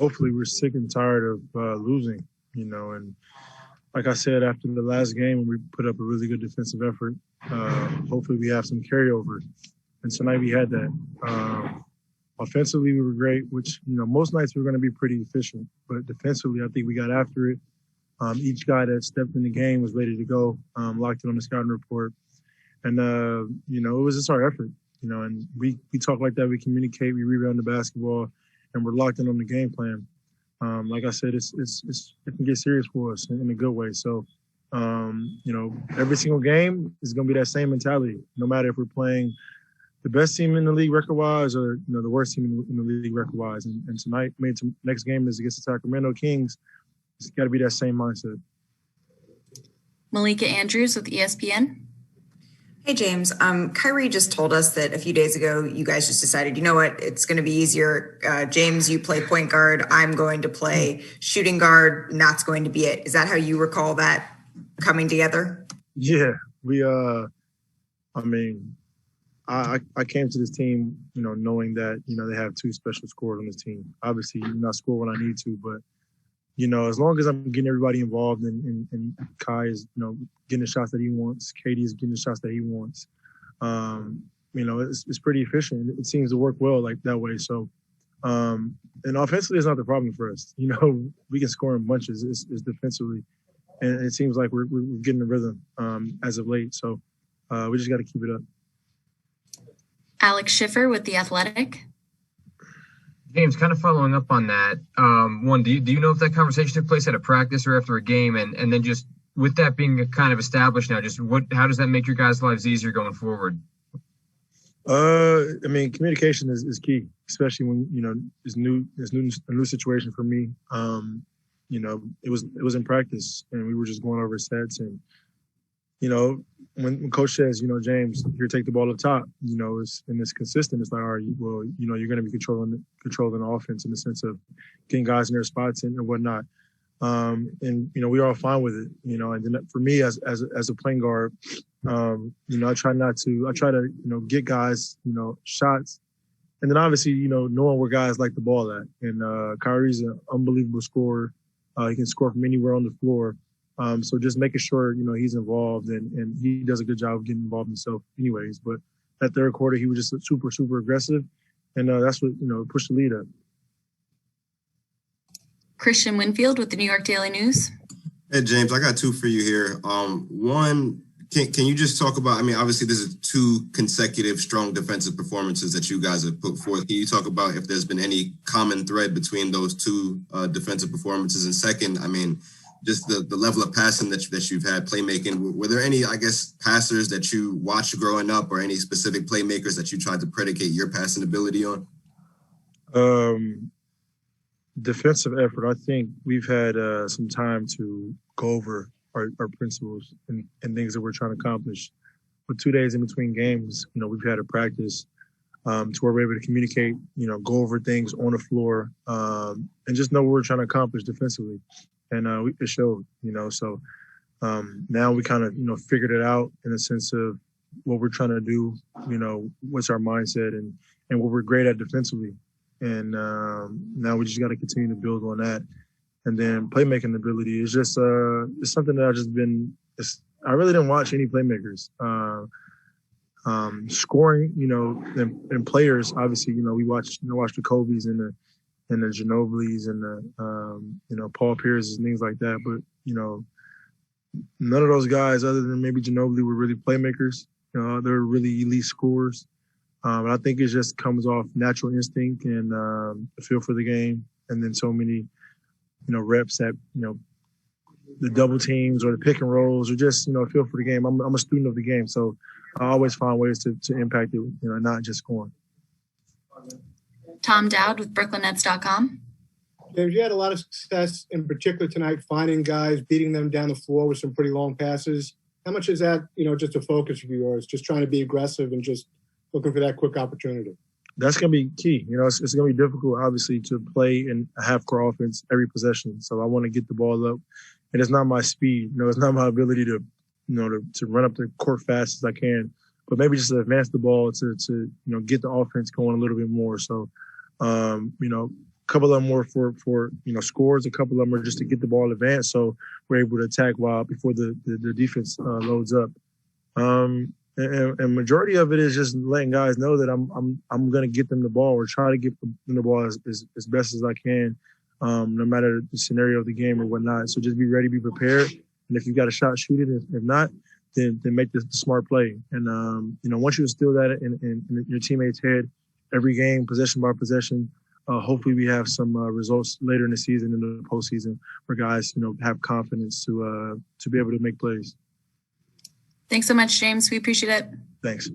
hopefully we're sick and tired of losing, and like I said, after the last game when we put up a really good defensive effort, hopefully we have some carryover. And tonight we had that. Offensively, we were great, which, most nights we're going to be pretty efficient. But defensively, I think we got after it. Each guy that stepped in the game was ready to go, locked it on the scouting report. And, it was just our effort, and we talk like that. We communicate, we rebound the basketball, and we're locked in on the game plan. Like I said, it can get serious for us in a good way. So, every single game is going to be that same mentality, no matter if we're playing the best team in the league record-wise or, the worst team in the league record-wise. And tonight, next game is against the Sacramento Kings. It's got to be that same mindset. Malika Andrews with ESPN. Hey, James. Kyrie just told us that a few days ago you guys just decided, you know what, it's going to be easier. James, you play point guard. I'm going to play shooting guard, and that's going to be it. Is that how you recall that coming together? Yeah. I came to this team, knowing that, they have two special scorers on this team. Obviously, I score when I need to, but, as long as I'm getting everybody involved and Kai is, getting the shots that he wants, Katie is getting the shots that he wants, it's pretty efficient. It seems to work well like that way. So, and offensively is not the problem for us. We can score in bunches. It's defensively. And it seems like we're getting the rhythm as of late. So we just got to keep it up. Alex Schiffer with The Athletic. James, kind of following up on that, one, do you know if that conversation took place at a practice or after a game? And then just with that being kind of established now, how does that make your guys' lives easier going forward? Communication is key, especially when, it's a new situation for me. It was in practice and we were just going over sets and, when coach says, James, here, take the ball up top, it's consistent. It's like, all right, well, you're going to be controlling the offense in the sense of getting guys in their spots and whatnot. We're all fine with it, and then for me as a point guard, I try to get guys, shots. And then obviously, knowing where guys like the ball at. And Kyrie's an unbelievable scorer. He can score from anywhere on the floor. So just making sure, he's involved and he does a good job of getting involved himself anyways. But that third quarter, he was just super, super aggressive. And that's what, pushed the lead up. Christian Winfield with the New York Daily News. Hey, James, I got two for you here. One, can you just talk about, obviously this is two consecutive strong defensive performances that you guys have put forth. Can you talk about if there's been any common thread between those two defensive performances? And second, just the level of passing that you've had, playmaking. Were there any, passers that you watched growing up or any specific playmakers that you tried to predicate your passing ability on? Defensive effort. I think we've had some time to go over our principles and things that we're trying to accomplish. With 2 days in between games, we've had a practice to where we're able to communicate, go over things on the floor and just know what we're trying to accomplish defensively. And it showed, so now we kind of, figured it out in the sense of what we're trying to do, what's our mindset and what we're great at defensively. And now we just got to continue to build on that. And then playmaking ability is just it's something that I really didn't watch any playmakers. Scoring, and players, obviously, we watched the Kobe's and the Ginobili's and the Paul Pierce's and things like that. But, none of those guys other than maybe Ginobili were really playmakers. They're really elite scorers. But I think it just comes off natural instinct and a feel for the game. And then so many, reps at, the double teams or the pick and rolls or just, a feel for the game. I'm a student of the game. So I always find ways to impact it, not just scoring. Tom Dowd with BrooklynNets.com. James, you had a lot of success in particular tonight, finding guys, beating them down the floor with some pretty long passes. How much is that, just a focus of yours, just trying to be aggressive and just looking for that quick opportunity? That's going to be key. It's going to be difficult, obviously, to play in a half-court offense every possession. So I want to get the ball up. And it's not my speed. It's not my ability to run up the court fast as I can. But maybe just to advance the ball to get the offense going a little bit more. So, couple of them were for scores. A couple of them are just to get the ball advanced, so we're able to attack before the defense loads up. And majority of it is just letting guys know that I'm going to get them the ball or try to get them the ball as best as I can, no matter the scenario of the game or whatnot. So just be ready, be prepared, and if you got a shot, shoot it. If not, then make the smart play. And once you instill that in your teammates' head, every game, possession by possession, hopefully we have some results later in the season, in the postseason, where guys have confidence to be able to make plays. Thanks so much, James. We appreciate it. Thanks.